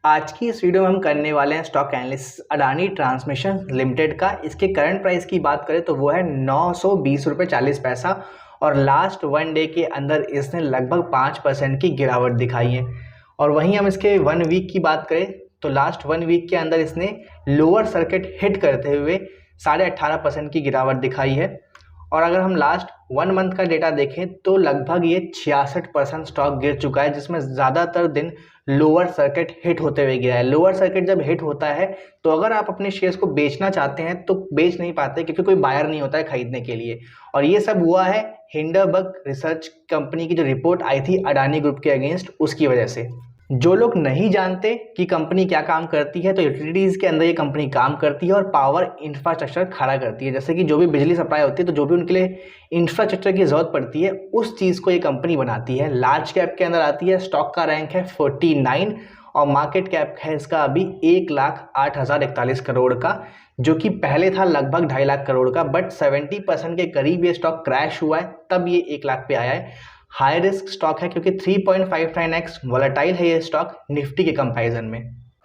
आज की इस वीडियो में हम करने वाले हैं stock analysis Adani transmission limited का। इसके करंट प्राइस की बात करें तो वो है 920 रुपये 40 पैसा और लास्ट वन डे के अंदर इसने लगभग 5% की गिरावट दिखाई है। और वहीं हम इसके 1 वीक की बात करें तो लास्ट 1 वीक के अंदर इसने लोअर सर्किट हिट करते हुए 18.5% की गिरावट दिखाई है। और अगर हम लास्ट 1 मंथ का डेटा देखें तो लगभग ये 66% स्टॉक गिर चुका है, जिसमें ज़्यादातर दिन लोअर सर्किट हिट होते हुए गिरा है। लोअर सर्किट जब हिट होता है तो अगर आप अपने शेयर्स को बेचना चाहते हैं तो बेच नहीं पाते, क्योंकि कोई बायर नहीं होता है खरीदने के लिए। और ये सब हुआ है हिंडरबर्ग रिसर्च कंपनी की जो रिपोर्ट आई थी अडानी ग्रुप के अगेंस्ट, उसकी वजह से। जो लोग नहीं जानते कि कंपनी क्या काम करती है, तो यूटिलिटीज़ के अंदर ये कंपनी काम करती है और पावर इंफ्रास्ट्रक्चर खड़ा करती है। जैसे कि जो भी बिजली सप्लाई होती है तो जो भी उनके लिए इंफ्रास्ट्रक्चर की ज़रूरत पड़ती है उस चीज़ को ये कंपनी बनाती है। लार्ज कैप के अंदर आती है, स्टॉक का रैंक है 49 और मार्केट कैप है इसका अभी 1,08,041 करोड़ का, जो कि पहले था लगभग 2.5 लाख करोड़ का। बट 70% के करीब ये स्टॉक क्रैश हुआ है, तब ये 1 लाख पे आया है। हाई रिस्क स्टॉक है क्योंकि 3.59x वॉलेटाइल है ये स्टॉक निफ्टी के कंपैरिजन में।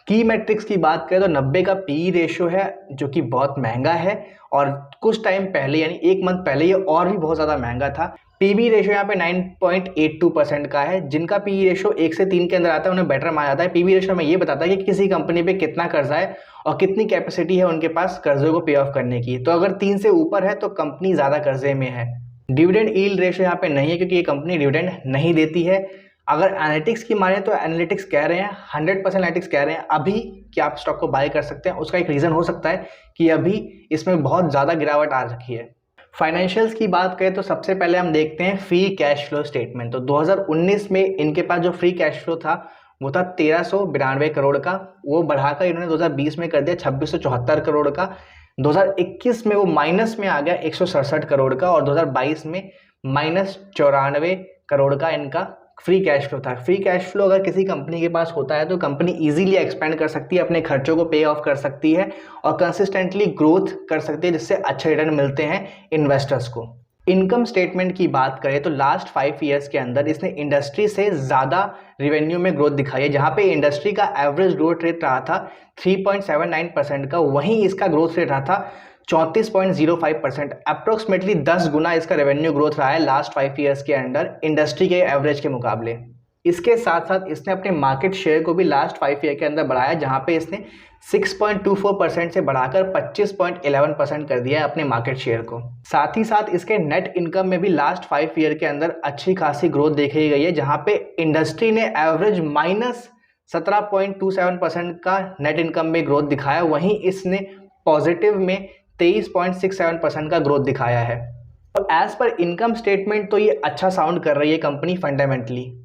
की मैट्रिक्स की बात करें तो 90 का पी रेशियो है, जो कि बहुत महंगा है। और कुछ टाइम पहले यानी 1 मंथ पहले ये और भी बहुत ज़्यादा महंगा था। पीबी रेशियो यहाँ पे 9.82% का है। जिनका पी रेशियो 1 से 3 के अंदर आता है उन्हें बेटर माना जाता है। पीबी रेशियो में ये बताता है कि किसी कंपनी पे कितना कर्जा है और कितनी कैपेसिटी है उनके पास कर्जों को पे ऑफ करने की। तो अगर 3 से ऊपर है तो कंपनी ज़्यादा कर्जे में है। डिविडेंड यील्ड रेशियो यहाँ पे नहीं है क्योंकि ये कंपनी डिविडेंड नहीं देती है। अगर एनालिटिक्स की माने तो एनालिटिक्स कह रहे हैं 100% एनालिटिक्स कह रहे हैं अभी कि आप स्टॉक को बाय कर सकते हैं। उसका एक रीज़न हो सकता है कि अभी इसमें बहुत ज़्यादा गिरावट आ रखी है। फाइनेंशियल्स की बात करें तो सबसे पहले हम देखते हैं फ्री कैश फ्लो स्टेटमेंट। तो 2019 में इनके पास जो फ्री कैश फ्लो था वो था 1392 करोड़ का। वो बढ़ाकर इन्होंने 2020 में कर दिया 2674 करोड़ का। 2021 में वो माइनस में आ गया 167 करोड़ का और 2022 में -94 करोड़ का इनका फ्री कैश फ्लो था। फ्री कैश फ्लो अगर किसी कंपनी के पास होता है तो कंपनी इजीली एक्सपेंड कर सकती है, अपने खर्चों को पे ऑफ कर सकती है और कंसिस्टेंटली ग्रोथ कर सकती है, जिससे अच्छे रिटर्न मिलते हैं इन्वेस्टर्स को। इनकम स्टेटमेंट की बात करें तो लास्ट 5 ईयर्स के अंदर इसने इंडस्ट्री से ज़्यादा रिवेन्यू में ग्रोथ दिखाई है। जहाँ पे इंडस्ट्री का एवरेज ग्रोथ रेट रहा था 3.79% का, वहीं इसका ग्रोथ रेट रहा था 34.05%। अप्रोक्सीमेटली 10 गुना इसका रेवेन्यू ग्रोथ रहा है लास्ट 5 ईयर्स के अंदर इंडस्ट्री के एवरेज के मुकाबले। इसके साथ साथ इसने अपने मार्केट शेयर को भी लास्ट 5 ईयर के अंदर बढ़ाया, जहाँ पे इसने 6.24% से बढ़ाकर 25.11% कर दिया है अपने मार्केट शेयर को। साथ ही साथ इसके नेट इनकम में भी लास्ट 5 ईयर के अंदर अच्छी खासी ग्रोथ देखी गई है, जहाँ पे इंडस्ट्री ने एवरेज -17.27% का नेट इनकम में ग्रोथ दिखाया, वहीं इसने पॉजिटिव में 23.67% का ग्रोथ दिखाया है। तो एज पर इनकम स्टेटमेंट तो ये अच्छा साउंड कर रही है कंपनी फंडामेंटली।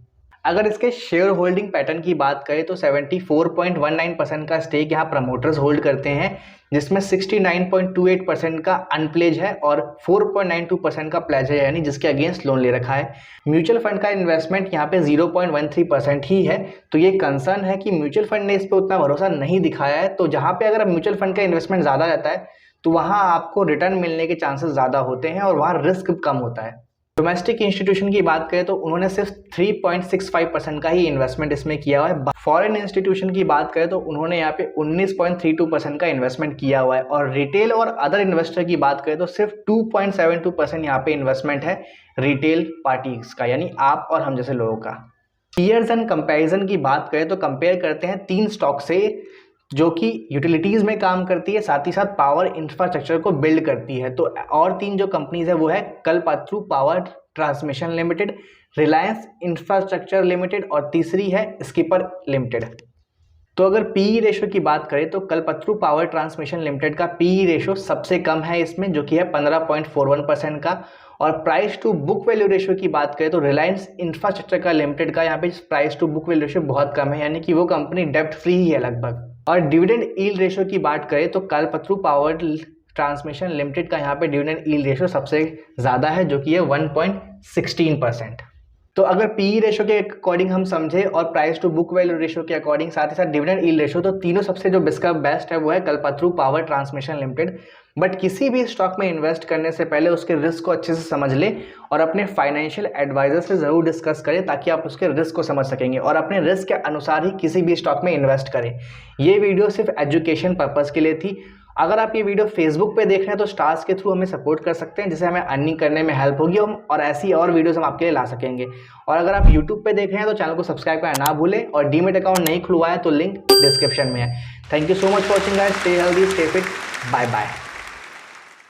अगर इसके शेयर होल्डिंग पैटर्न की बात करें तो 74.19% का स्टेक यहाँ प्रमोटर्स होल्ड करते हैं, जिसमें 69.28% का अनप्लेज है और 4.92% का प्लेज है, यानी जिसके अगेंस्ट लोन ले रखा है। म्यूचुअल फंड का इन्वेस्टमेंट यहाँ पे 0.13% ही है। तो ये कंसर्न है कि म्यूचुअल फंड ने इस पर उतना भरोसा नहीं दिखाया है। तो जहाँ पे अगर म्यूचुअल फंड का इन्वेस्टमेंट ज़्यादा रहता है तो वहाँ आपको रिटर्न मिलने के चांसेस ज़्यादा होते हैं और वहाँ रिस्क कम होता है। डोमेस्टिक इंस्टीट्यूशन की बात करें तो उन्होंने सिर्फ 3.65% का ही इन्वेस्टमेंट इसमें किया हुआ है। फॉरेन इंस्टीट्यूशन की बात करें तो उन्होंने यहाँ पे 19.32% का इन्वेस्टमेंट किया हुआ है। और रिटेल और अदर इन्वेस्टर की बात करें तो सिर्फ 2.72% यहाँ पे इन्वेस्टमेंट है रिटेल पार्टीज का, यानी आप और हम जैसे लोगों का। पीयर्स एंड कंपेरिजन की बात करें तो कंपेयर करते हैं 3 स्टॉक से जो कि यूटिलिटीज़ में काम करती है, साथ ही साथ पावर इंफ्रास्ट्रक्चर को बिल्ड करती है। तो और 3 जो कंपनीज है वो है Kalpataru power transmission limited, Reliance infrastructure limited और तीसरी है स्किपर लिमिटेड। तो अगर पीई रेशो की बात करें तो कल्पतरू पावर ट्रांसमिशन लिमिटेड का पीई रेशो सबसे कम है इसमें, जो कि है 15.41% का। और price to book value ratio की बात करें तो रिलायंस इंफ्रास्ट्रक्चर का लिमिटेड का यहाँ पे price to book value ratio बहुत कम है, यानी कि वो कंपनी डेब्ट फ्री ही है लगभग। और डिविडेंड यील्ड रेशो की बात करें तो कल्पतरू पावर ट्रांसमिशन लिमिटेड का यहाँ पे डिविडेंड यील्ड रेशो सबसे ज़्यादा है, जो कि है 1.16%। तो अगर पीई रेशो के अकॉर्डिंग हम समझे और price to book value ratio के अकॉर्डिंग साथ ही साथ डिविडेंड यील्ड रेशो, तो तीनों सबसे जो इसका बेस्ट है वो है Kalpataru power transmission limited. But किसी भी स्टॉक में इन्वेस्ट करने से पहले उसके रिस्क को अच्छे से समझ ले और अपने फाइनेंशियल एडवाइजर से ज़रूर डिस्कस करें ताकि आप उसके रिस्क को समझ सकेंगे और अपने रिस्क के अनुसार ही किसी भी स्टॉक में इन्वेस्ट करें। ये वीडियो सिर्फ एजुकेशन पर्पज़ के लिए थी। अगर आप ये वीडियो फेसबुक पे देख रहे हैं तो स्टार्स के थ्रू हमें सपोर्ट कर सकते हैं, जिससे हमें अर्निंग करने में हेल्प होगी और ऐसी और वीडियोस हम आपके लिए ला सकेंगे। और अगर आप यूट्यूब पे देख रहे हैं तो चैनल को सब्सक्राइब करना ना भूलें और डीमेट अकाउंट नहीं खुलवाया तो लिंक डिस्क्रिप्शन में है। Thank you so much for watching guys, stay healthy, stay fit, bye bye.